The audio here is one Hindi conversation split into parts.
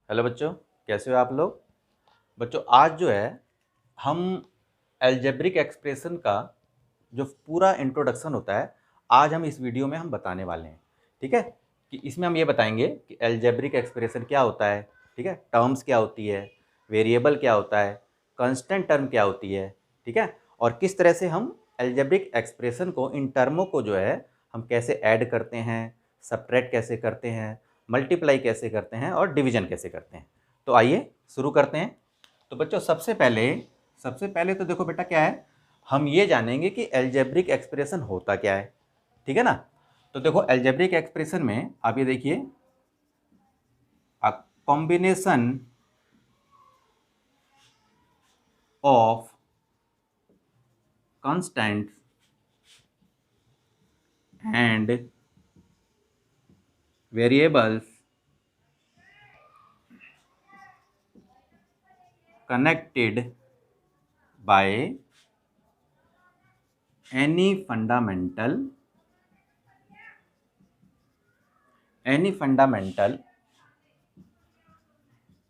हेलो बच्चों, कैसे हो आप लोग। बच्चों आज जो है हम अलजेब्रिक एक्सप्रेशन का जो पूरा इंट्रोडक्शन होता है आज हम इस वीडियो में हम बताने वाले हैं। ठीक है कि इसमें हम ये बताएंगे कि अलजेब्रिक एक्सप्रेशन क्या होता है, ठीक है, टर्म्स क्या होती है, वेरिएबल क्या होता है, कांस्टेंट टर्म क्या होती है, ठीक है, और किस तरह से हम अलजेब्रिक एक्सप्रेशन को इन टर्मों को जो है हम कैसे ऐड करते हैं, सब्ट्रैक्ट कैसे करते हैं, मल्टीप्लाई कैसे करते हैं और डिवीजन कैसे करते हैं। तो आइए शुरू करते हैं। तो बच्चों सबसे पहले तो देखो बेटा क्या है, हम ये जानेंगे कि अलजेब्रिक एक्सप्रेशन होता क्या है। ठीक है ना। तो देखो अलजेब्रिक एक्सप्रेशन में आप ये देखिए, a combination of constants and variables connected by any fundamental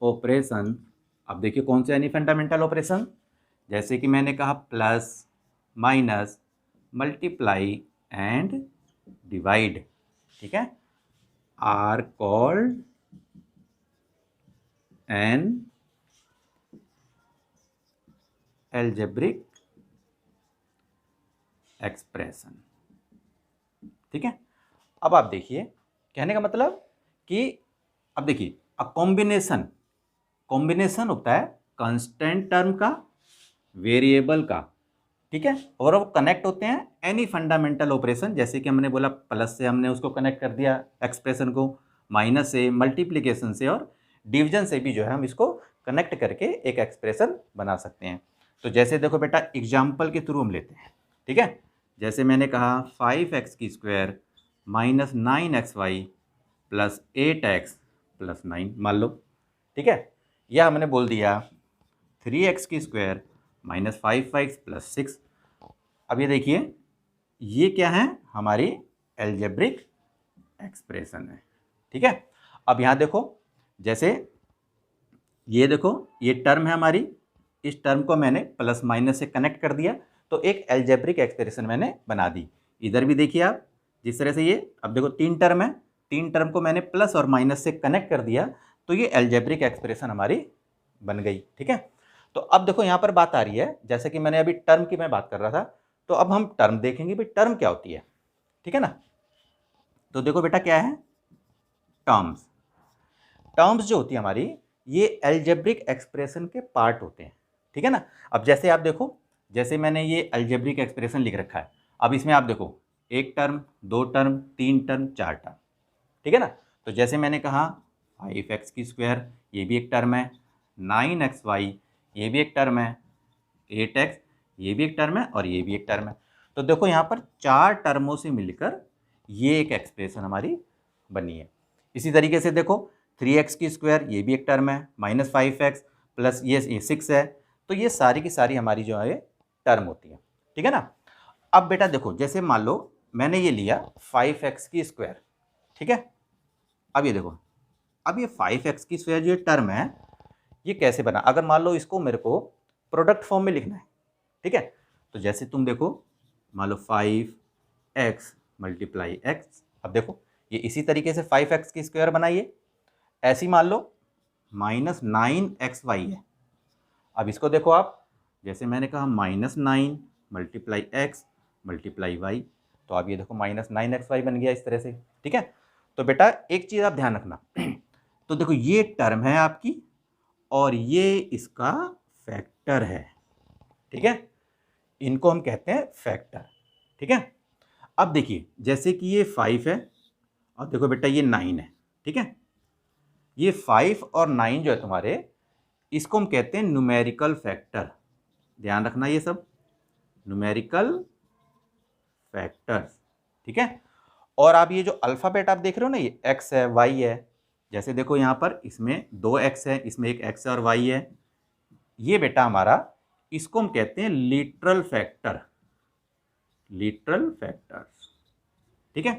operation. अब देखिए कौन से एनी फंडामेंटल ऑपरेशन, जैसे कि मैंने कहा plus, minus, multiply and divide, ठीक है, are called an algebraic expression. ठीक है। अब आप देखिए कहने का मतलब कि अब देखिए कॉम्बिनेशन होता है कांस्टेंट टर्म का, वेरिएबल का, ठीक है, और वो कनेक्ट होते हैं एनी फंडामेंटल ऑपरेशन। जैसे कि हमने बोला प्लस से हमने उसको कनेक्ट कर दिया एक्सप्रेशन को, माइनस से, मल्टीप्लिकेशन से और डिवीजन से भी जो है हम इसको कनेक्ट करके एक एक्सप्रेशन बना सकते हैं। तो जैसे देखो बेटा एग्जाम्पल के थ्रू हम लेते हैं। ठीक है, जैसे मैंने कहा 5x² minus 9xy plus 8x plus 9 मान लो। ठीक है, या हमने बोल दिया 3x² माइनस 5x प्लस 6। अब ये देखिए ये क्या है, हमारी अलजेब्रिक एक्सप्रेशन है। ठीक है, अब यहाँ देखो जैसे ये देखो ये टर्म है हमारी, इस टर्म को मैंने प्लस माइनस से कनेक्ट कर दिया तो एक अलजेब्रिक एक्सप्रेशन मैंने बना दी। इधर भी देखिए आप जिस तरह से ये, अब देखो तीन टर्म है, तीन टर्म को मैंने प्लस और माइनस से कनेक्ट कर दिया तो ये अलजेब्रिक एक्सप्रेशन हमारी बन गई। ठीक है, तो अब देखो यहाँ पर बात आ रही है, जैसे कि मैंने अभी टर्म की मैं बात कर रहा था, तो अब हम टर्म देखेंगे भाई टर्म क्या होती है। ठीक है ना, तो देखो बेटा क्या है, टर्म्स। टर्म्स जो होती है हमारी ये अलजेब्रिक एक्सप्रेशन के पार्ट होते हैं। ठीक है ना, अब जैसे आप देखो, जैसे मैंने ये अलजेब्रिक एक्सप्रेशन लिख रखा है, अब इसमें आप देखो एक टर्म, दो टर्म, तीन टर्म, चार टर्म। ठीक है ना, तो जैसे मैंने कहा 5x² ये भी एक टर्म है, 9xy ये भी एक टर्म है, 8x ये भी एक टर्म है और ये भी एक टर्म है। तो देखो यहाँ पर चार टर्मों से मिलकर ये एक एक्सप्रेशन हमारी बनी है। इसी तरीके से देखो 3x² ये भी एक टर्म है, माइनस 5x प्लस ये 6 है, तो ये सारी की सारी हमारी जो है टर्म होती है। ठीक है ना, अब बेटा देखो जैसे मान लो मैंने ये लिया 5x², ठीक है, अब ये देखो, अब ये 5x² जो टर्म है ये कैसे बना, अगर मान लो इसको मेरे को प्रोडक्ट फॉर्म में लिखना है। ठीक है, तो जैसे तुम देखो मान लो 5x मल्टीप्लाई x, अब देखो ये इसी तरीके से 5x² बनाइए, ऐसी मान लो माइनस 9xy है। अब इसको देखो आप, जैसे मैंने कहा -9 मल्टीप्लाई x मल्टीप्लाई y, तो अब ये देखो -9xy बन गया इस तरह से। ठीक है, तो बेटा एक चीज़ आप ध्यान रखना तो देखो ये टर्म है आपकी और ये इसका फैक्टर है। ठीक है, इनको हम कहते हैं फैक्टर। ठीक है, अब देखिए जैसे कि ये 5 है और देखो बेटा ये 9 है। ठीक है, ये 5 और 9 जो है तुम्हारे, इसको हम कहते हैं न्यूमेरिकल फैक्टर। ध्यान रखना ये सब न्यूमेरिकल फैक्टर्स। ठीक है, और आप ये जो अल्फ़ाबेट आप देख रहे हो ना, ये x है, y है, जैसे देखो यहाँ पर इसमें 2x है, इसमें एक x है और y है, ये बेटा हमारा, इसको हम कहते हैं लिटरल फैक्टर, लिटरल फैक्टर्स। ठीक है,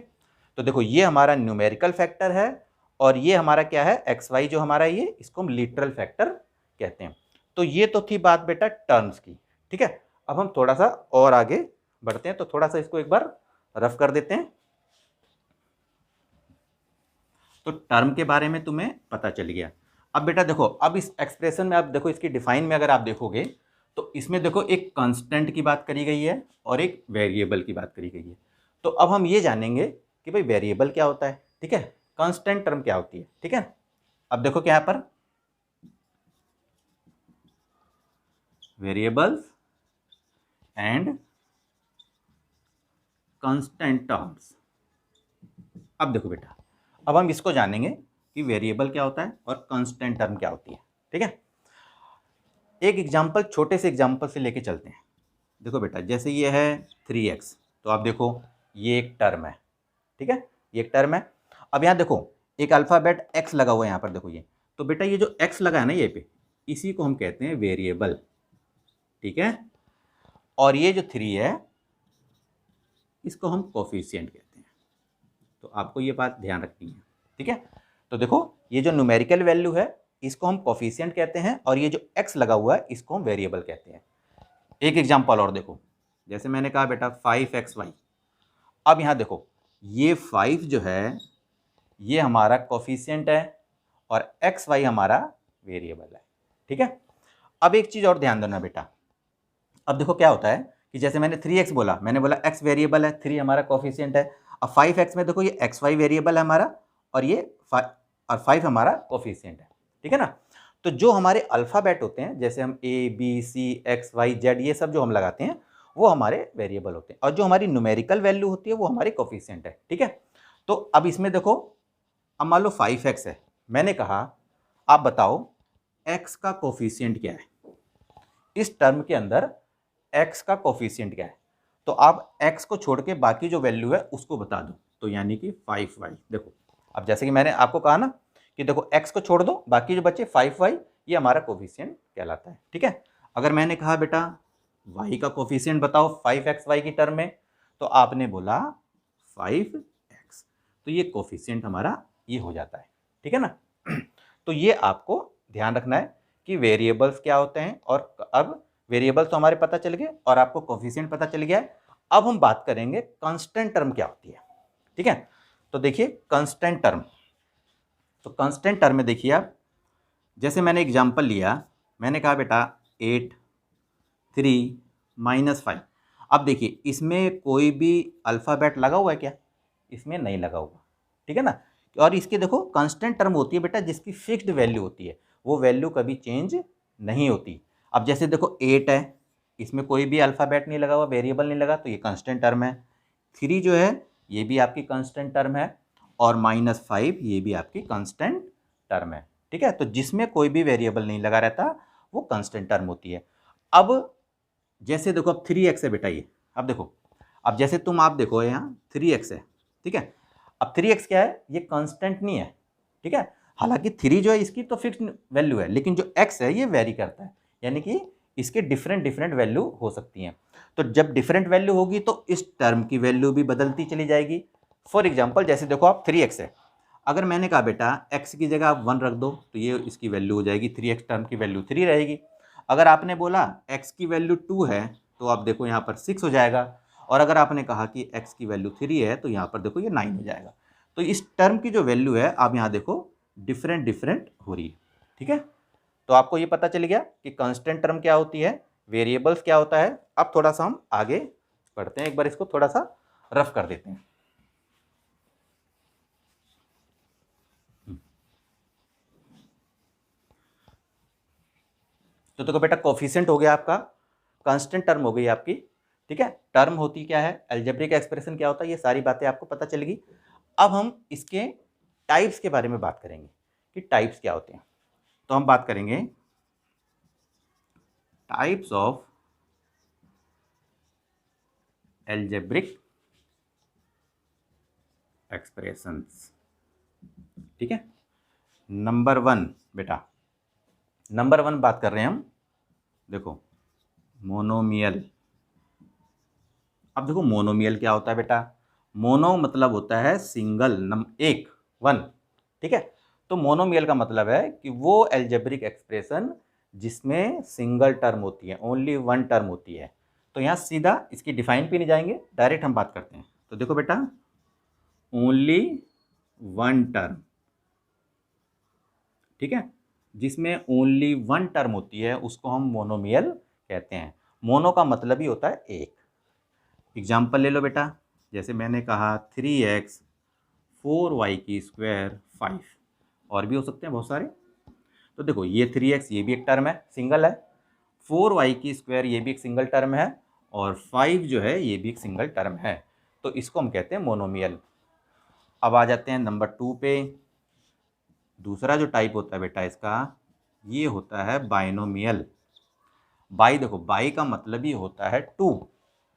तो देखो ये हमारा न्यूमेरिकल फैक्टर है और ये हमारा क्या है, एक्स वाई जो हमारा ये, इसको हम लिटरल फैक्टर कहते हैं। तो ये तो थी बात बेटा टर्म्स की, ठीक है। अब हम थोड़ा सा और आगे बढ़ते हैं, तो थोड़ा सा इसको एक बार रफ कर देते हैं। तो टर्म के बारे में तुम्हें पता चल गया। अब बेटा देखो, अब इस एक्सप्रेशन में आप देखो, इसकी डिफाइन में अगर आप देखोगे तो इसमें देखो एक कांस्टेंट की बात करी गई है और एक वेरिएबल की बात करी गई है। तो अब हम ये जानेंगे कि भाई वेरिएबल क्या होता है, ठीक है, कांस्टेंट टर्म क्या होती है, ठीक है। अब देखो क्या यहाँ पर वेरिएबल्स एंड कांस्टेंट टर्म्स। अब देखो बेटा, अब हम इसको जानेंगे कि वेरिएबल क्या होता है और कांस्टेंट टर्म क्या होती है, ठीक है। एक एग्जांपल, छोटे से एग्जांपल से लेके चलते हैं। देखो बेटा, जैसे ये है 3x, तो आप देखो ये एक टर्म है, ठीक है, ये एक टर्म है। अब यहाँ देखो एक अल्फ़ाबेट x लगा हुआ है यहाँ पर, देखो ये, तो बेटा ये जो x लगा है ना ये पे, इसी को हम कहते हैं वेरिएबल, ठीक है। और ये जो 3 है इसको हम कोफिशिएंट कहते हैं। तो आपको ये बात ध्यान रखनी है, ठीक है। तो देखो ये जो न्यूमेरिकल वैल्यू है इसको हम कोफिशिएंट कहते हैं, और ये जो x लगा हुआ है इसको हम वेरिएबल कहते हैं। एक एग्जांपल और देखो, जैसे मैंने कहा बेटा 5xy। अब यहाँ देखो ये 5 जो है ये हमारा कोफिशिएंट है और xy हमारा वेरिएबल है, ठीक है। अब एक चीज़ और ध्यान देना बेटा, अब देखो क्या होता है कि जैसे मैंने 3x बोला, मैंने बोला x वेरिएबल है, 3 हमारा कोफिशिएंट है। अब 5x में देखो ये xy वेरिएबल है हमारा, और ये 5 हमारा कोफिशिएंट है, ठीक है ना। तो जो हमारे अल्फ़ाबेट होते हैं, जैसे हम a b c x y z ये सब जो हम लगाते हैं वो हमारे वेरिएबल होते हैं, और जो हमारी न्यूमेरिकल वैल्यू होती है वो हमारी कोफिशिएंट है, ठीक है। तो अब इसमें देखो, अब मान लो 5x है, मैंने कहा आप बताओ x का कोफिशिएंट क्या है, इस टर्म के अंदर x का कोफिशिएंट क्या है। तो आप x को छोड़ के बाकी जो वैल्यू है उसको बता दो, तो यानी कि 5y। देखो अब जैसे कि मैंने आपको कहा ना कि देखो x को छोड़ दो, बाकी जो बचे 5y, ये हमारा कोफिशिएंट कहलाता है, ठीक है। अगर मैंने कहा बेटा y का कोफिशिएंट बताओ 5xy की टर्म में, तो आपने बोला 5x, तो ये कोफिशिएंट हमारा ये हो जाता है, ठीक है ना। तो ये आपको ध्यान रखना है कि वेरिएबल्स क्या होते हैं, और अब वेरिएबल्स तो हमारे पता चल गए और आपको कोफिशिएंट पता चल गया है। अब हम बात करेंगे कांस्टेंट टर्म क्या होती है, ठीक है। तो देखिए कांस्टेंट टर्म, तो कांस्टेंट टर्म में देखिए आप, जैसे मैंने एग्जांपल लिया, मैंने कहा बेटा 8 3 -5। अब देखिए इसमें कोई भी अल्फ़ाबेट लगा हुआ है क्या, इसमें नहीं लगा हुआ, ठीक है ना। और इसकी देखो कांस्टेंट टर्म होती है बेटा जिसकी फिक्स्ड वैल्यू होती है, वो वैल्यू कभी चेंज नहीं होती। अब जैसे देखो 8 है, इसमें कोई भी अल्फ़ाबेट नहीं लगा हुआ, वेरिएबल नहीं लगा, तो ये कांस्टेंट टर्म है। 3 जो है ये भी आपकी कांस्टेंट टर्म है, और -5 ये भी आपकी कांस्टेंट टर्म है, ठीक है। तो जिसमें कोई भी वेरिएबल नहीं लगा रहता वो कांस्टेंट टर्म होती है। अब जैसे देखो अब 3x है बेटा ये, अब देखो, अब जैसे आप देखो यहाँ 3x है, ठीक है। अब 3x क्या है, ये कांस्टेंट नहीं है, ठीक है। हालांकि 3 जो है इसकी तो फिक्स्ड वैल्यू है, लेकिन जो x है ये वेरी करता है, यानी कि इसके डिफरेंट डिफरेंट वैल्यू हो सकती हैं। तो जब डिफरेंट वैल्यू होगी तो इस टर्म की वैल्यू भी बदलती चली जाएगी। फॉर एग्जाम्पल जैसे देखो आप 3x है, अगर मैंने कहा बेटा x की जगह आप 1 रख दो, तो ये इसकी वैल्यू हो जाएगी 3x, टर्म की वैल्यू 3 रहेगी। अगर आपने बोला x की वैल्यू 2 है, तो आप देखो यहाँ पर 6 हो जाएगा, और अगर आपने कहा कि x की वैल्यू 3 है, तो यहाँ पर देखो ये 9 हो जाएगा। तो इस टर्म की जो वैल्यू है आप यहाँ देखो डिफरेंट डिफरेंट हो रही है, ठीक है। तो आपको ये पता चल गया कि कांस्टेंट टर्म क्या होती है, वेरिएबल्स क्या होता है। अब थोड़ा सा हम आगे बढ़ते हैं, एक बार इसको थोड़ा सा रफ कर देते हैं। तो देखो बेटा कोफिशिएंट हो गया आपका, कांस्टेंट टर्म हो गई आपकी, ठीक है। टर्म होती क्या है, अलजेब्रिक एक्सप्रेशन क्या होता है, ये सारी बातें आपको पता चलेगी। अब हम इसके टाइप्स के बारे में बात करेंगे कि टाइप्स क्या होते हैं। तो हम बात करेंगे टाइप्स ऑफ अलजेब्रिक एक्सप्रेशंस, ठीक है। नंबर 1 बेटा, नंबर 1 बात कर रहे हैं हम, देखो मोनोमियल। अब देखो मोनोमियल क्या होता है बेटा, मोनो मतलब होता है सिंगल, एक 1, ठीक है। तो मोनोमियल का मतलब है कि वो एल्जेब्रिक एक्सप्रेशन जिसमें सिंगल टर्म होती है, ओनली वन टर्म होती है। तो यहाँ सीधा इसकी डिफाइन पे नहीं जाएंगे, डायरेक्ट हम बात करते हैं। तो देखो बेटा, ओनली वन टर्म, ठीक है, जिसमें ओनली वन टर्म होती है उसको हम मोनोमियल कहते हैं। मोनो का मतलब ही होता है एक। एग्जाम्पल ले लो बेटा, जैसे मैंने कहा 3x 4y की स्क्वायर 5, और भी हो सकते हैं बहुत सारे। तो देखो ये 3x ये भी एक टर्म है, सिंगल है, 4y की स्क्वायर ये भी एक सिंगल टर्म है, और 5 जो है ये भी एक सिंगल टर्म है। तो इसको हम कहते हैं मोनोमियल। अब आ जाते हैं नंबर 2 पे। दूसरा जो टाइप होता है बेटा इसका, ये होता है बाइनोमियल। बाई, देखो बाई का मतलब ही होता है टू,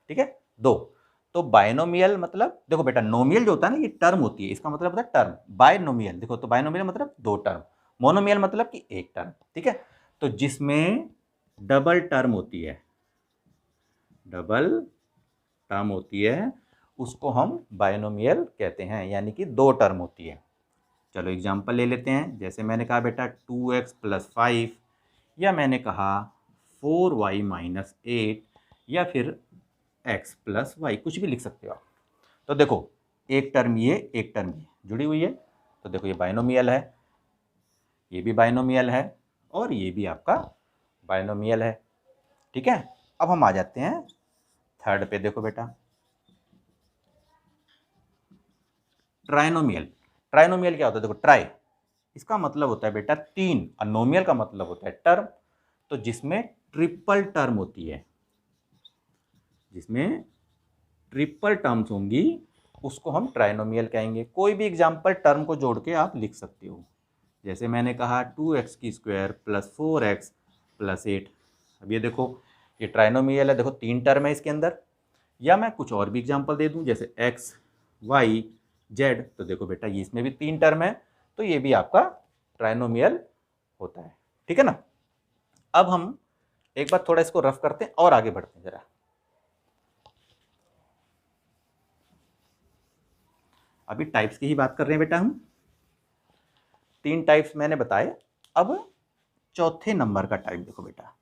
ठीक है, दो। तो बाइनोमियल मतलब, देखो बेटा नोमियल जो होता है ना ये टर्म होती है, इसका मतलब होता है टर्म। बाइनोमियल देखो, तो बाइनोमियल मतलब दो टर्म, मोनोमियल मतलब कि एक टर्म, ठीक है। तो जिसमें डबल टर्म होती है, डबल टर्म होती है उसको हम बाइनोमियल कहते हैं, यानी कि दो टर्म होती है। चलो एग्जांपल ले लेते हैं, जैसे मैंने कहा बेटा 2x + 5, या मैंने कहा 4y - 8, या फिर x + y, कुछ भी लिख सकते हो आप। तो देखो एक टर्म ये, एक टर्म ये जुड़ी हुई है, तो देखो ये बाइनोमियल है, ये भी बाइनोमियल है, और ये भी आपका बाइनोमियल है, ठीक है। अब हम आ जाते हैं थर्ड पे। देखो बेटा ट्राइनोमियल। ट्राइनोमियल क्या होता है, देखो ट्राई इसका मतलब होता है बेटा तीन, और नोमियल का मतलब होता है टर्म। तो जिसमें ट्रिपल टर्म होती है, जिसमें ट्रिपल टर्म्स होंगी उसको हम ट्राइनोमियल कहेंगे। कोई भी एग्जांपल टर्म को जोड़ के आप लिख सकते हो, जैसे मैंने कहा 2x की स्क्वायर + 4x + 8। अब ये देखो ये ट्राइनोमियल है, देखो तीन टर्म है इसके अंदर। या मैं कुछ और भी एग्जांपल दे दूं, जैसे x y z, तो देखो बेटा ये इसमें भी तीन टर्म है, तो ये भी आपका ट्राइनोमियल होता है, ठीक है ना। अब हम एक बार थोड़ा इसको रफ करते हैं और आगे बढ़ते हैं जरा। अभी टाइप्स की ही बात कर रहे हैं बेटा हम, तीन टाइप्स मैंने बताए। अब चौथे नंबर का टाइप देखो बेटा,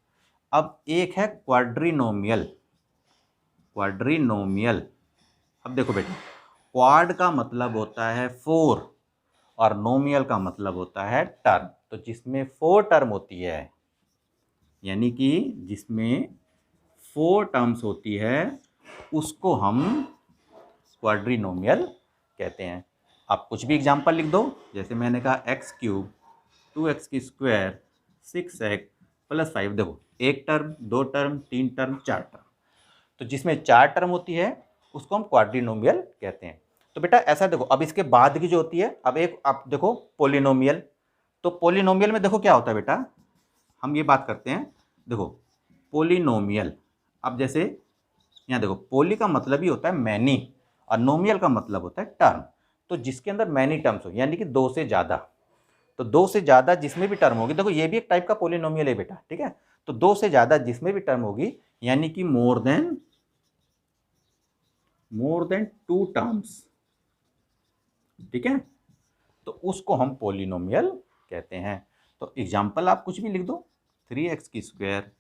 अब एक है क्वाड्रिनोमियल। क्वाड्रिनोमियल, अब देखो बेटा क्वाड का मतलब होता है फोर, और नोमियल का मतलब होता है टर्म। तो जिसमें फोर टर्म होती है, यानी कि जिसमें फोर टर्म्स होती है उसको हम क्वाड्रिनोमियल कहते हैं। आप कुछ भी एग्जांपल लिख दो, जैसे मैंने कहा x³ 2x की स्क्वायर 6x + 5। देखो एक टर्म, दो टर्म, तीन टर्म, चार टर्म। तो जिसमें चार टर्म होती है उसको हम क्वाड्रिनोमियल कहते हैं। तो बेटा ऐसा देखो, अब इसके बाद की जो होती है, अब एक आप देखो पोलिनोमियल। तो पोलिनोमियल में देखो क्या होता है बेटा, हम ये बात करते हैं, देखो पोलिनोमियल। अब जैसे यहाँ देखो, पोली का मतलब ही होता है मैनी, और नोमियल का मतलब होता है टर्म। तो जिसके अंदर मैनी टर्म्स हो, यानी कि दो से ज़्यादा, तो दो से ज़्यादा जिसमें भी टर्म होगी, देखो ये भी एक टाइप का पोलिनोमियल है बेटा, ठीक है। तो दो से ज़्यादा जिसमें भी टर्म होगी, यानी कि मोर देन टू टर्म्स, ठीक है, तो उसको हम पोलिनोमियल कहते हैं। तो एग्जाम्पल आप कुछ भी लिख दो, 3x की स्क्वायर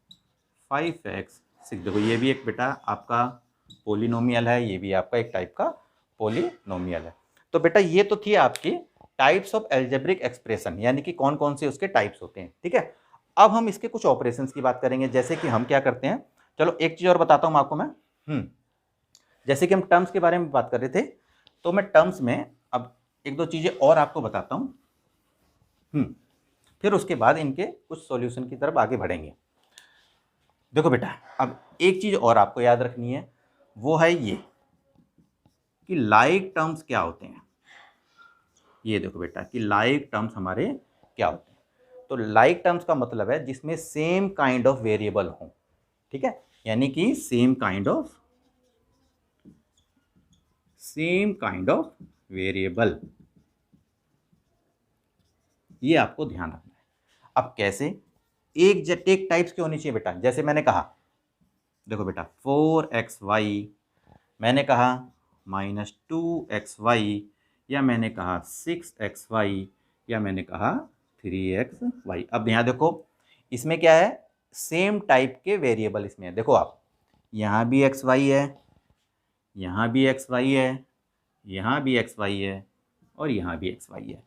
5x 6। देखो ये भी एक बेटा आपका पोलिनोमियल है, ये भी आपका एक टाइप का पोलिनोमियल है। तो बेटा ये तो थी आपकी टाइप्स ऑफ एल्जेब्रिक एक्सप्रेशन, यानी कि कौन कौन से उसके टाइप्स होते हैं, ठीक है। अब हम इसके कुछ ऑपरेशंस की बात करेंगे, जैसे कि हम क्या करते हैं। चलो एक चीज़ और बताता हूँ आपको मैं, जैसे कि हम टर्म्स के बारे में बात कर रहे थे, तो मैं टर्म्स में अब एक दो चीज़ें और आपको बताता हूँ, फिर उसके बाद इनके कुछ सॉल्यूशन की तरफ आगे बढ़ेंगे। देखो बेटा अब एक चीज़ और आपको याद रखनी है, वो है ये कि लाइक टर्म्स क्या होते हैं। ये देखो बेटा कि लाइक टर्म्स हमारे क्या होते हैं। तो लाइक टर्म्स का मतलब है जिसमें सेम काइंड ऑफ वेरिएबल हो, ठीक है, यानी कि सेम काइंड ऑफ वेरिएबल, ये आपको ध्यान रखना है। अब कैसे, एक टाइप्स की होनी चाहिए बेटा, जैसे मैंने कहा देखो बेटा 4xy, मैंने कहा -2xy, या मैंने कहा 6xy, या मैंने कहा 3xy। अब यहाँ देखो इसमें क्या है, सेम टाइप के वेरिएबल इसमें है। देखो आप, यहाँ भी xy है, यहाँ भी xy है, यहाँ भी xy है, और यहाँ भी xy है।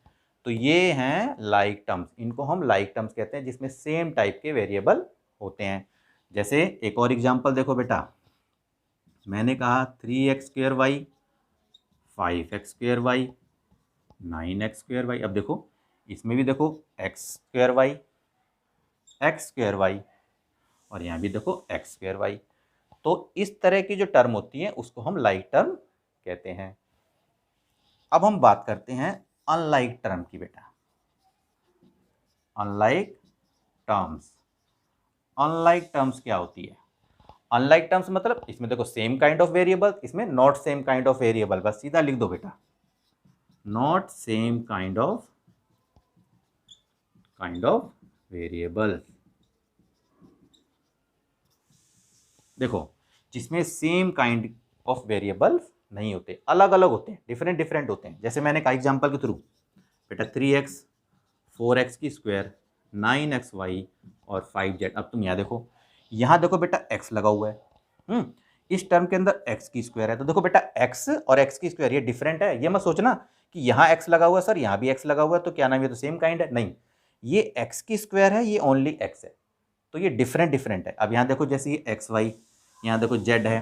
तो ये हैं लाइक टर्म्स, इनको हम लाइक टर्म्स कहते हैं, जिसमें सेम टाइप के वेरिएबल होते हैं। जैसे एक और एग्जांपल देखो बेटा, मैंने कहा 3x² y, 5x² y, 9x² y। अब देखो इसमें भी देखो x² y, x² y, और यहाँ भी देखो x² y। तो इस तरह की जो टर्म होती है उसको हम लाइक टर्म कहते हैं। अब हम बात करते हैं अनलाइक टर्म की बेटा। अनलाइक टर्म्स, अनलाइक टर्म्स क्या होती है? अनलाइक टर्म्स मतलब इसमें देखो सेम काइंड ऑफ वेरिएबल, इसमें not same kind of variable, बस सीधा लिख दो बेटा, not same kind of variable. देखो जिसमें सेम काइंड ऑफ वेरिएबल्स नहीं होते, अलग अलग होते हैं, डिफरेंट डिफरेंट होते हैं। जैसे मैंने कहा एग्जांपल के थ्रू बेटा 3x, 4x², 9xy और 5z। अब तुम यहाँ देखो बेटा x लगा हुआ है, इस टर्म के अंदर x² है। तो देखो बेटा x और x² ये डिफरेंट है, ये मत सोचना कि यहाँ x लगा हुआ है सर, यहाँ भी x लगा हुआ है, तो क्या नाम, ये तो सेम काइंड है। नहीं, ये x² है, ये ओनली x है, तो ये डिफरेंट डिफरेंट है। अब यहाँ देखो जैसे ये xy, यहाँ देखो z है,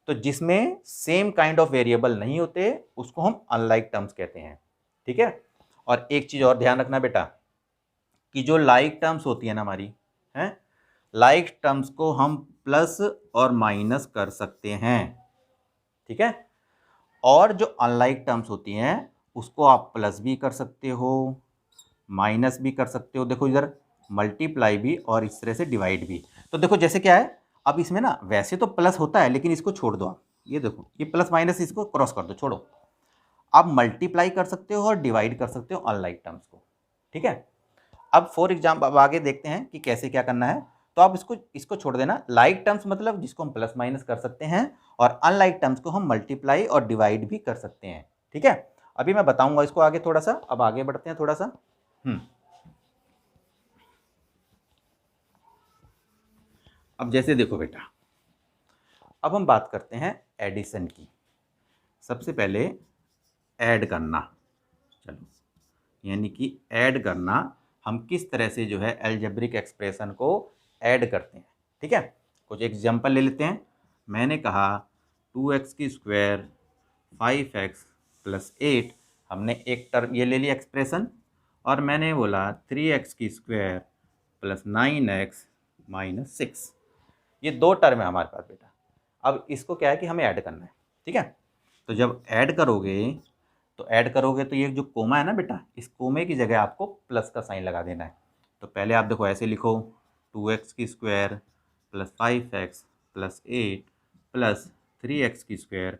तो जिसमें सेम काइंड ऑफ वेरिएबल नहीं होते उसको हम अनलाइक टर्म्स कहते हैं। ठीक है। और एक चीज और ध्यान रखना बेटा, कि जो लाइक टर्म्स होती है ना हमारी, हैं, लाइक टर्म्स को हम प्लस और माइनस कर सकते हैं। ठीक है। और जो अनलाइक टर्म्स होती हैं उसको आप प्लस भी कर सकते हो, माइनस भी कर सकते हो। देखो इधर मल्टीप्लाई भी और इस तरह से डिवाइड भी। तो देखो जैसे क्या है, अब इसमें ना वैसे तो प्लस होता है, लेकिन इसको छोड़ दो आप, ये देखो ये प्लस माइनस इसको क्रॉस कर दो, छोड़ो। आप मल्टीप्लाई कर सकते हो और डिवाइड कर सकते हो अनलाइक टर्म्स को। ठीक है। अब फॉर एग्जाम्पल अब आगे देखते हैं कि कैसे क्या करना है। तो आप इसको छोड़ देना, लाइक टर्म्स मतलब जिसको हम प्लस माइनस कर सकते हैं, और अनलाइक टर्म्स को हम मल्टीप्लाई और डिवाइड भी कर सकते हैं। ठीक है। अभी मैं बताऊंगा इसको आगे थोड़ा सा, अब आगे बढ़ते हैं थोड़ा सा। अब जैसे देखो बेटा, अब हम बात करते हैं एडिशन की। सबसे पहले ऐड करना, चलो, यानी कि ऐड करना, हम किस तरह से जो है अलजेब्रिक एक्सप्रेशन को ऐड करते हैं। ठीक है। कुछ एग्जांपल ले लेते हैं। मैंने कहा 2x² 5x + 8, हमने एक टर्म ये ले लिया एक्सप्रेशन, और मैंने बोला 3x² + 9x - 6। ये दो टर्म है हमारे पास बेटा। अब इसको क्या है कि हमें ऐड करना है। ठीक है। तो जब ऐड करोगे तो ये जो कोमा है ना बेटा, इस कोमे की जगह आपको प्लस का साइन लगा देना है। तो पहले आप देखो ऐसे लिखो 2x² + 5x + 8 + 3x²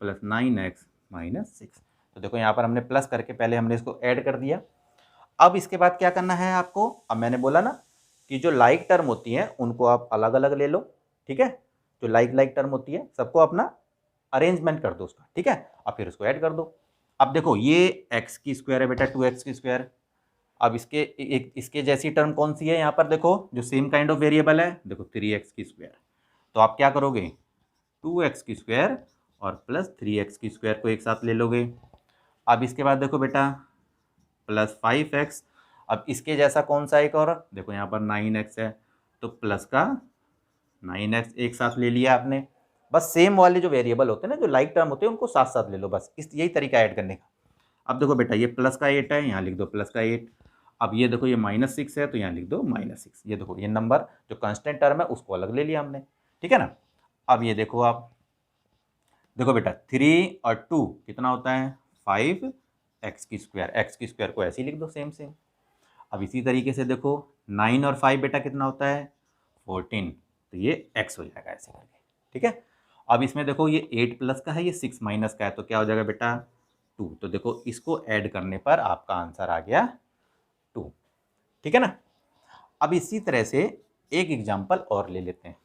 + 9x - 6। तो देखो यहाँ पर हमने प्लस करके पहले हमने इसको ऐड कर दिया। अब इसके बाद क्या करना है आपको, अब मैंने बोला ना कि जो लाइक टर्म होती हैं उनको आप अलग अलग ले लो। ठीक है। जो लाइक टर्म होती है सबको अपना अरेंजमेंट कर दो उसका। ठीक है। अब फिर उसको ऐड कर दो। अब देखो ये x² है बेटा, 2x²। अब इसके जैसी टर्म कौन सी है यहाँ पर, देखो जो सेम काइंड ऑफ वेरिएबल है, देखो 3x²। तो आप क्या करोगे, 2x² और प्लस 3x² को एक साथ ले लोगे। अब इसके बाद देखो बेटा प्लस 5x। अब इसके जैसा कौन सा एक और, देखो यहाँ पर 9x है, तो प्लस का 9x एक साथ ले लिया आपने। बस सेम वाले जो वेरिएबल होते हैं ना, जो लाइक टर्म होते हैं, उनको साथ साथ ले लो, बस यही तरीका ऐड करने का। अब देखो बेटा ये प्लस का 8 है, यहाँ लिख दो प्लस का 8। अब ये देखो ये -6 है, तो यहाँ लिख दो -6। ये देखो ये नंबर जो कांस्टेंट टर्म है उसको अलग ले लिया हमने। ठीक है ना। अब ये देखो आप, देखो बेटा 3 और 2 कितना होता है, 5x²। x² को ऐसे ही लिख दो सेम सेम। अब इसी तरीके से देखो 9 और 5 बेटा कितना होता है, 14। तो ये x हो जाएगा ऐसे करके। ठीक है। अब इसमें देखो ये 8 प्लस का है, ये 6 माइनस का है, तो क्या हो जाएगा बेटा 2। तो देखो इसको ऐड करने पर आपका आंसर आ गया 2। ठीक है ना। अब इसी तरह से एक एग्जाम्पल और ले लेते हैं।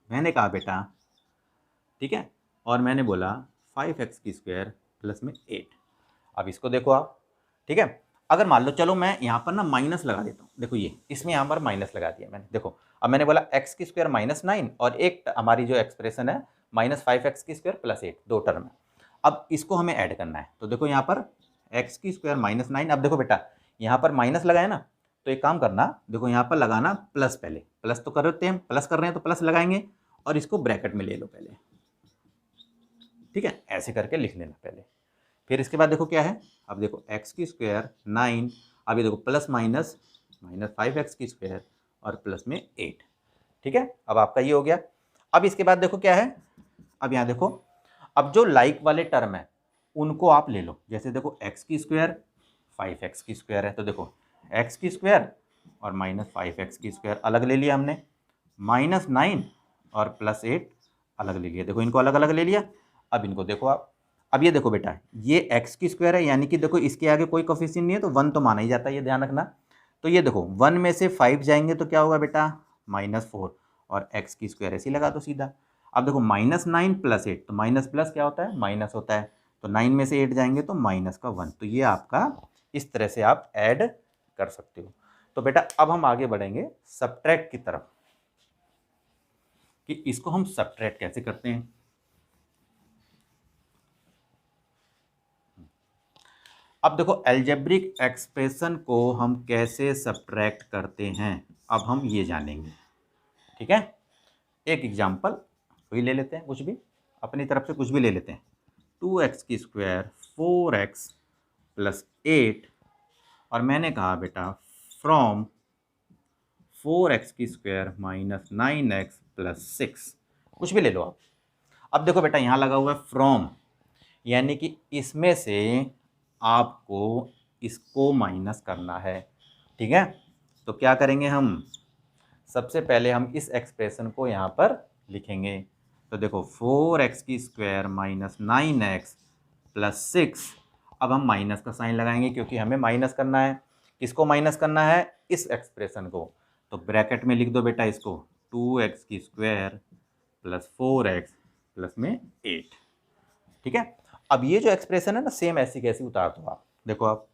मैंने कहा बेटा, ठीक है, और मैंने बोला 5x² + 8। अब इसको देखो आप। ठीक है। अगर मान लो चलो मैं यहाँ पर ना माइनस लगा देता हूँ, देखो ये इसमें यहाँ पर माइनस लगा दिया मैंने, देखो अब मैंने बोला एक्स की स्क्वायर -9 और एक हमारी जो एक्सप्रेशन है -5x की स्क्वायर +8, दो टर्म है। अब इसको हमें ऐड करना है, तो देखो यहाँ पर एक्स की स्क्वायर -9, अब देखो बेटा यहाँ पर माइनस लगाए ना, तो एक काम करना, देखो यहाँ पर लगाना प्लस, पहले प्लस तो करते हैं, प्लस कर रहे हैं तो प्लस लगाएंगे और इसको ब्रैकेट में ले लो पहले, ठीक है, ऐसे करके लिख लेना पहले। फिर इसके बाद देखो क्या है, अब देखो एक्स की स्क्वायर 9, अब ये देखो प्लस माइनस -5x की स्क्वायर और प्लस में 8, ठीक है, अब आपका ये हो गया। अब इसके बाद देखो क्या है, अब यहाँ देखो, अब जो लाइक वाले टर्म है उनको आप ले लो, जैसे देखो एक्स की स्क्वायर 5x की स्क्वायर है, तो देखो एक्स की स्क्वायर और -5x की स्क्वायर अलग ले लिया हमने, -9 और +8 अलग ले लिया, देखो इनको अलग अलग ले लिया। अब इनको देखो आप, अब ये देखो बेटा ये एक्स की स्क्वायर है, यानी कि देखो इसके आगे कोई कोफिशिएंट नहीं है तो 1 तो माना ही जाता है, ये ध्यान रखना। तो ये देखो 1 में से 5 जाएंगे तो क्या होगा बेटा -4 और एक्स की स्क्वायर ऐसे ही लगा दो सीधा। अब देखो -9 + 8, तो माइनस प्लस क्या होता है, माइनस होता है, तो 9 में से 8 जाएंगे तो -1, तो ये आपका इस तरह से आप ऐड कर सकते हो। तो बेटा अब हम आगे बढ़ेंगे सब्ट्रैक्ट की तरफ, कि इसको हम सब्ट्रैक्ट कैसे करते हैं। अब देखो अलजेब्रिक एक्सप्रेशन को हम कैसे सब्ट्रैक्ट करते हैं, अब हम ये जानेंगे, ठीक है। एक एग्जांपल वही ले लेते हैं, कुछ भी अपनी तरफ से कुछ भी ले लेते हैं, 2x की स्क्वायर 4x + 8, और मैंने कहा बेटा फ्रॉम 4x की स्क्वायर -9x + 6, कुछ भी ले लो आप। अब देखो बेटा यहाँ लगा हुआ है फ्रॉम, यानी कि इसमें से आपको इसको माइनस करना है, ठीक है। तो क्या करेंगे हम, सबसे पहले हम इस एक्सप्रेशन को यहाँ पर लिखेंगे, तो देखो 4x की स्क्वायर -9x + 6, अब हम माइनस का साइन लगाएंगे क्योंकि हमें माइनस करना है, किसको माइनस करना है, इस एक्सप्रेशन को, तो ब्रैकेट में लिख दो बेटा इसको 2x की स्क्वायर + 4x + में 8, ठीक है। अब ये जो एक्सप्रेशन है ना सेम ऐसी कैसी उतार दो आप, देखो आप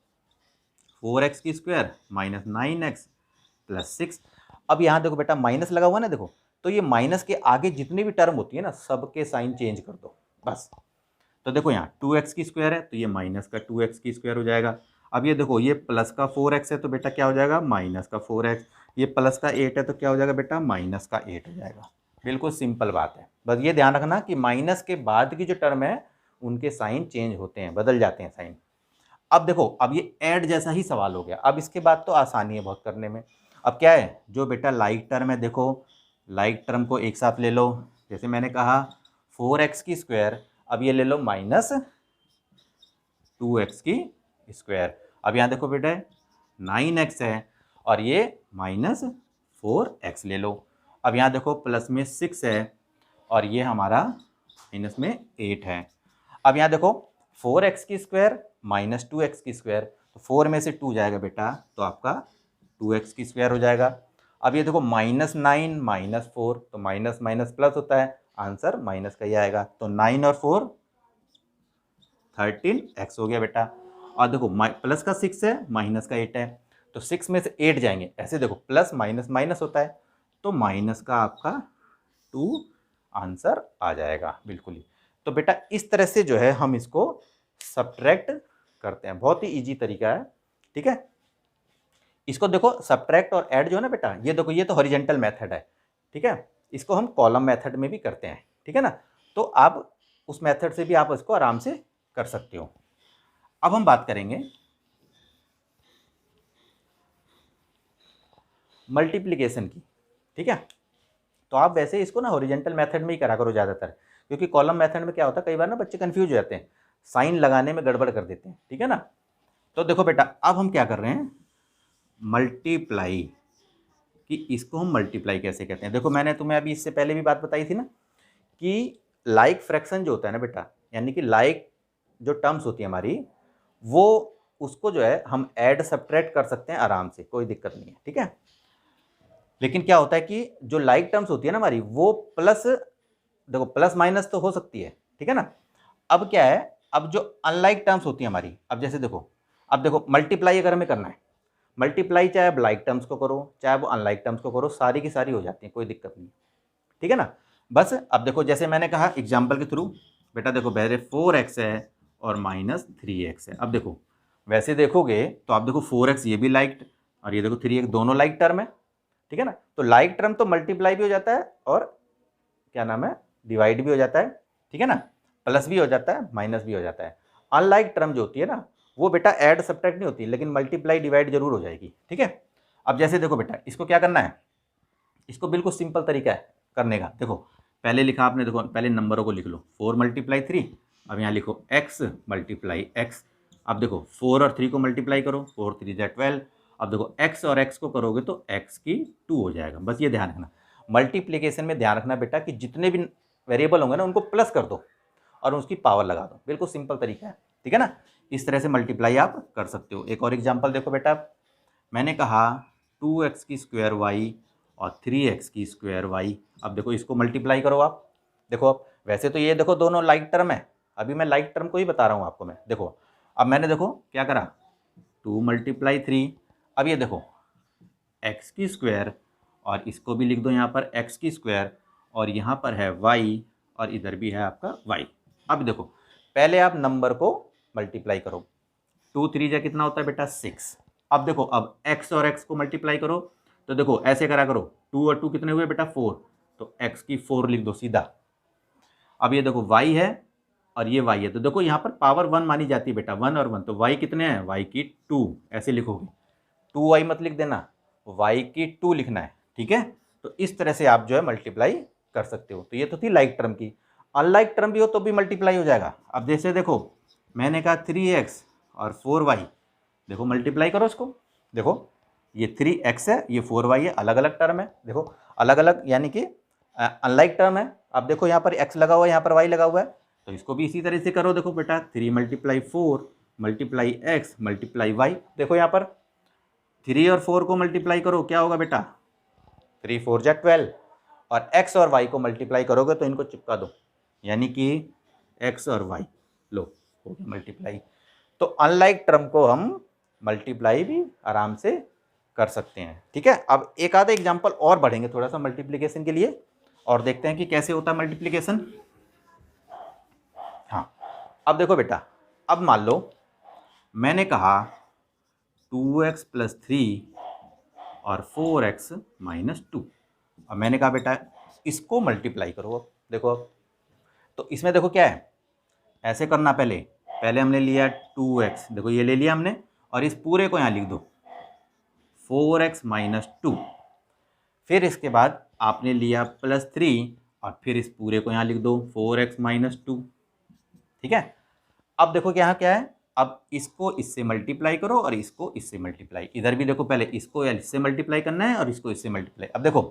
4x की स्क्वायर -9x + 6, अब यहाँ देखो बेटा माइनस लगा हुआ ना, देखो तो ये माइनस के आगे जितनी भी टर्म होती है ना सबके साइन चेंज कर दो बस। तो देखो यहाँ 2x की स्क्वायर है तो ये माइनस का 2x की स्क्वायर हो जाएगा। अब ये देखो ये प्लस का 4x है तो बेटा क्या हो जाएगा, माइनस का 4x, ये प्लस का 8 है तो क्या हो जाएगा बेटा, माइनस का 8 हो जाएगा। बिल्कुल सिंपल बात है, बस ये ध्यान रखना कि माइनस के बाद की जो टर्म है उनके साइन चेंज होते हैं, बदल जाते हैं साइन। अब देखो अब ये ऐड जैसा ही सवाल हो गया, अब इसके बाद तो आसानी है बहुत करने में। अब क्या है, जो बेटा लाइक टर्म है, देखो लाइक टर्म को एक साथ ले लो, जैसे मैंने कहा 4x की स्क्वायर, अब ये ले लो -2x की स्क्वायर, अब यहाँ देखो बेटा 9x है और ये -4x ले लो, अब यहाँ देखो प्लस में 6 है और ये हमारा माइनस में 8 है। अब यहाँ देखो 4x की स्क्वायर -2x की स्क्वायर, तो 4 में से 2 जाएगा बेटा तो आपका 2x की स्क्वायर हो जाएगा। अब ये देखो -9 -4, तो माइनस माइनस प्लस होता है, आंसर माइनस का ही आएगा, तो 9 और 4 13x हो गया बेटा। और देखो प्लस का 6 है माइनस का 8 है, तो 6 में से 8 जाएंगे, ऐसे देखो प्लस माइनस माइनस होता है, तो माइनस का आपका 2 आंसर आ जाएगा बिल्कुल ही। तो बेटा इस तरह से जो है हम इसको सब्ट्रैक्ट करते हैं, बहुत ही इजी तरीका है, ठीक है। इसको देखो सब्ट्रैक्ट और ऐड जो है ना बेटा, ये देखो ये तो हॉरिजेंटल मेथड है, ठीक है, इसको हम कॉलम मेथड में भी करते हैं, ठीक है ना, तो आप उस मेथड से भी आप इसको आराम से कर सकते हो। अब हम बात करेंगे मल्टीप्लिकेशन की, ठीक है। तो आप वैसे इसको ना हॉरिजेंटल मेथड में ही करा करो ज़्यादातर, क्योंकि कॉलम मेथड में क्या होता है कई बार ना बच्चे कंफ्यूज हो जाते हैं, साइन लगाने में गड़बड़ कर देते हैं, ठीक है ना। तो देखो बेटा अब हम क्या कर रहे हैं, मल्टीप्लाई, कि इसको हम मल्टीप्लाई कैसे कहते हैं। देखो मैंने तुम्हें अभी इससे पहले भी बात बताई थी ना कि लाइक फ्रैक्शन जो होता है ना बेटा, यानी कि लाइक जो टर्म्स होती है हमारी, वो उसको जो है हम ऐड सब्ट्रैक्ट कर सकते हैं आराम से, कोई दिक्कत नहीं है, ठीक है। लेकिन क्या होता है कि जो लाइक टर्म्स होती है ना हमारी, वो प्लस, देखो प्लस माइनस तो हो सकती है, ठीक है ना। अब क्या है, अब जो अनलाइक टर्म्स होती है हमारी, अब जैसे देखो अब देखो मल्टीप्लाई अगर हमें करना है, मल्टीप्लाई चाहे आप लाइक टर्म्स को करो चाहे वो अनलाइक टर्म्स को करो, सारी की सारी हो जाती है, कोई दिक्कत नहीं, ठीक है ना। बस अब देखो जैसे मैंने कहा एग्जाम्पल के थ्रू, बेटा देखो पहले 4x है और -3x है। अब देखो वैसे देखोगे तो आप देखो 4x ये भी लाइक और ये देखो 3x दोनों लाइक टर्म है, ठीक है ना। तो लाइक टर्म तो मल्टीप्लाई भी हो जाता है और क्या नाम है डिवाइड भी हो जाता है, ठीक है ना, प्लस भी हो जाता है माइनस भी हो जाता है। अनलाइक टर्म जो होती है ना वो बेटा ऐड सब्ट्रैक्ट नहीं होती, लेकिन मल्टीप्लाई डिवाइड जरूर हो जाएगी, ठीक है। अब जैसे देखो बेटा इसको क्या करना है, इसको बिल्कुल सिंपल तरीका है करने का। देखो पहले लिखा आपने, देखो पहले नंबरों को लिख लो 4 × 3, अब यहाँ लिखो x × x। अब देखो 4 और 3 को मल्टीप्लाई करो, 4 3 = 12। अब देखो x और x को करोगे तो x की 2 हो जाएगा। बस ये ध्यान रखना, मल्टीप्लिकेशन में ध्यान रखना बेटा कि जितने भी वेरिएबल होंगे ना उनको प्लस कर दो और उसकी पावर लगा दो, बिल्कुल सिंपल तरीका है, ठीक है ना। इस तरह से मल्टीप्लाई आप कर सकते हो। एक और एग्जाम्पल देखो बेटा, मैंने कहा 2x² y और 3x² y। अब देखो इसको मल्टीप्लाई करो आप, देखो अब वैसे तो ये देखो दोनों लाइक टर्म है, अभी मैं लाइक टर्म को ही बता रहा हूँ आपको मैं। देखो अब मैंने देखो क्या करा 2 × 3, अब ये देखो x² और इसको भी लिख दो यहाँ पर x² और यहाँ पर है y और इधर भी है आपका y। अब देखो पहले आप नंबर को मल्टीप्लाई करो, 2 3 जा कितना होता है बेटा 6। अब देखो अब x और x को मल्टीप्लाई करो तो देखो ऐसे करा करो, 2 और 2 कितने हुए बेटा 4, तो x की 4 लिख दो सीधा। अब ये देखो y है और ये y है, तो देखो यहाँ पर पावर 1 मानी जाती है बेटा, 1 और 1, तो y कितने हैं, y की 2 ऐसे लिखोगे, 2y मत लिख देना, y की 2 लिखना है, ठीक है। तो इस तरह से आप जो है मल्टीप्लाई कर सकते हो। तो ये तो थी लाइक टर्म की। अनलाइक टर्म भी हो तो भी मल्टीप्लाई हो जाएगा। अब जैसे देखो मैंने कहा 3x और 4y, देखो मल्टीप्लाई करो इसको, देखो ये 3x है ये 4y है, अलग अलग टर्म है, देखो अलग अलग यानी कि अनलाइक टर्म है। अब देखो यहाँ पर x लगा हुआ है यहाँ पर y लगा हुआ है, तो इसको भी इसी तरह से करो। देखो बेटा 3 × 4 × x × y, देखो यहाँ पर 3 और 4 को मल्टीप्लाई करो, क्या होगा बेटा 3 4 = 12 और x और y को मल्टीप्लाई करोगे तो इनको चिपका दो, यानी कि x और y लो हो गया मल्टीप्लाई। तो अनलाइक टर्म को हम मल्टीप्लाई भी आराम से कर सकते हैं, ठीक है। अब एक आधा एग्जांपल और बढ़ेंगे थोड़ा सा मल्टीप्लिकेशन के लिए और देखते हैं कि कैसे होता है मल्टीप्लिकेशन। हाँ अब देखो बेटा, अब मान लो मैंने कहा 2x + 3 और 4x - 2। अब मैंने कहा बेटा इसको मल्टीप्लाई करो। अब देखो अब तो इसमें देखो क्या है, ऐसे करना, पहले हमने लिया 2x, देखो ये ले लिया हमने और इस पूरे को यहाँ लिख दो 4x - 2। फिर इसके बाद आपने लिया +3 और फिर इस पूरे को यहाँ लिख दो 4x - 2, ठीक है। अब देखो यहाँ क्या है, अब इसको इससे मल्टीप्लाई करो और इसको इससे मल्टीप्लाई, इधर भी देखो पहले इसको इससे मल्टीप्लाई करना है और इसको इससे मल्टीप्लाई। अब देखो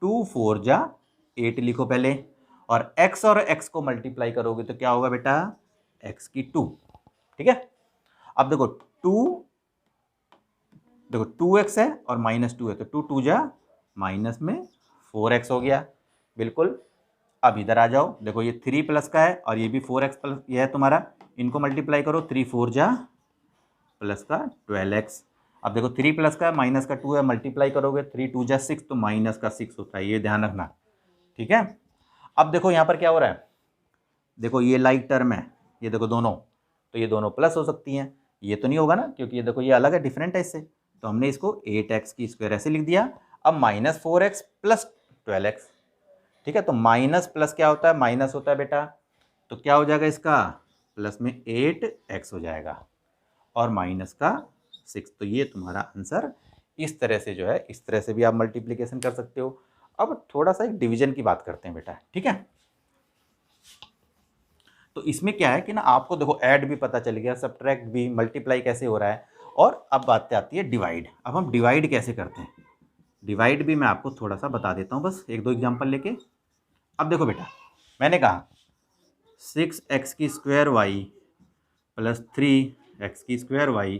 2 4 = 8 लिखो पहले और x और x को मल्टीप्लाई करोगे तो क्या होगा बेटा x की 2, ठीक है। अब देखो 2x है और -2 है तो 2 2 = -4x हो गया, बिल्कुल। अब इधर आ जाओ, देखो ये 3 प्लस का है और ये भी 4x प्लस ये है तुम्हारा, इनको मल्टीप्लाई करो, 3 4 = प्लस का 12x। अब देखो 3 प्लस का माइनस का 2 है, मल्टीप्लाई करोगे 3 2 = 6 तो -6 होता है, ये ध्यान रखना, ठीक है। अब देखो यहाँ पर क्या हो रहा है, देखो ये लाइक टर्म है, ये देखो दोनों, तो ये दोनों प्लस हो सकती हैं, ये तो नहीं होगा ना क्योंकि ये देखो ये अलग है, डिफरेंट है इससे, तो हमने इसको 8x² ऐसे लिख दिया। अब -4x + 12x, ठीक है। तो माइनस प्लस क्या होता है, माइनस होता है बेटा, तो क्या हो जाएगा इसका प्लस में 8x हो जाएगा और माइनस का 6, तो ये तुम्हारा आंसर। इस तरह से जो है इस तरह से भी आप मल्टीप्लिकेशन कर सकते हो। अब थोड़ा सा एक डिवीजन की बात करते हैं बेटा, ठीक है। तो इसमें क्या है कि ना आपको देखो ऐड भी पता चल गया, सब्ट्रैक्ट भी, मल्टीप्लाई कैसे हो रहा है, और अब बात आती है डिवाइड। अब हम डिवाइड कैसे करते हैं, डिवाइड भी मैं आपको थोड़ा सा बता देता हूँ, बस 1 2 एग्जाम्पल लेके। अब देखो बेटा मैंने कहा 6x² y + 3x² y,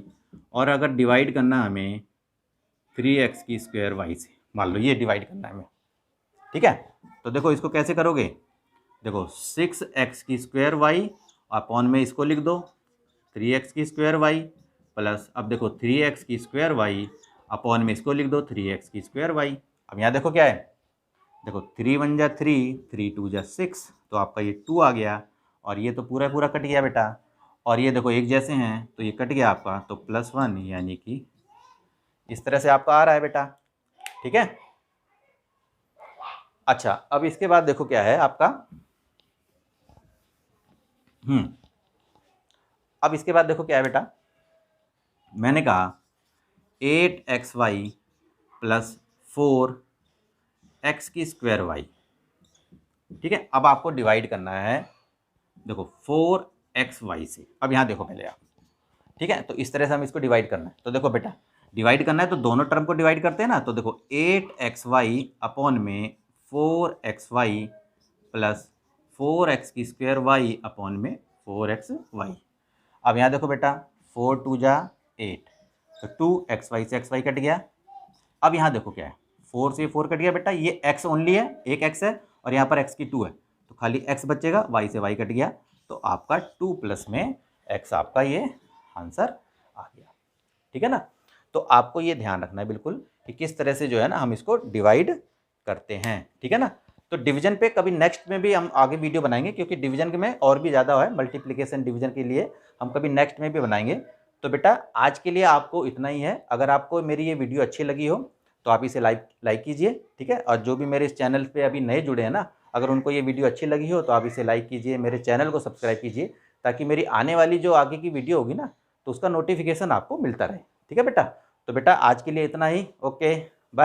और अगर डिवाइड करना हमें 3x² y से, मान लो ये डिवाइड करना है हमें, ठीक है। तो देखो इसको कैसे करोगे, देखो 6x² y अपॉन में इसको लिख दो 3x² y प्लस अब देखो 3x की स्क्वायर वाई अपॉन में इसको लिख दो 3x की स्क्वायर वाई। अब यहाँ देखो क्या है, देखो 3 1 जा 3, 3 2 जा 6, तो आपका ये 2 आ गया और ये तो पूरा पूरा कट गया बेटा। और ये देखो एक जैसे हैं तो ये कट गया आपका, तो +1 यानी कि इस तरह से आपका आ रहा है बेटा। ठीक है। अच्छा अब इसके बाद देखो क्या है आपका, अब इसके बाद देखो क्या है बेटा, मैंने कहा 8xy प्लस 4x की स्क्वायर वाई। ठीक है। अब आपको डिवाइड करना है देखो 4xy से। अब यहाँ देखो पहले आप, ठीक है, तो इस तरह से हम इसको डिवाइड करना है। तो देखो बेटा डिवाइड करना है तो दोनों टर्म को डिवाइड करते हैं ना, तो देखो 8xy अपॉन में 4xy प्लस 4x की स्क्वायर वाई अपॉन में 4xy। अब यहाँ देखो बेटा 4 2 जा 8, तो 2xy से xy कट गया। अब यहाँ देखो क्या है, 4 से 4 कट गया बेटा, ये x ओनली है, एक x है और यहाँ पर x की 2 है, तो खाली x बचेगा, y से y कट गया, तो आपका 2 प्लस में x आपका ये आंसर आ गया। ठीक है ना। तो आपको ये ध्यान रखना है बिल्कुल कि किस तरह से जो है ना हम इसको डिवाइड करते हैं। ठीक है ना। तो डिवीजन पे कभी नेक्स्ट में भी हम आगे वीडियो बनाएंगे, क्योंकि डिवीजन में और भी ज़्यादा है, मल्टीप्लिकेशन डिवीजन के लिए हम कभी नेक्स्ट में भी बनाएंगे। तो बेटा आज के लिए आपको इतना ही है। अगर आपको मेरी ये वीडियो अच्छी लगी हो तो आप इसे लाइक कीजिए। ठीक है। और जो भी मेरे इस चैनल पे अभी नए जुड़े हैं ना, अगर उनको ये वीडियो अच्छी लगी हो तो आप इसे लाइक कीजिए, मेरे चैनल को सब्सक्राइब कीजिए, ताकि मेरी आने वाली जो आगे की वीडियो होगी ना तो उसका नोटिफिकेशन आपको मिलता रहे। ठीक है बेटा। तो बेटा आज के लिए इतना ही। ओके।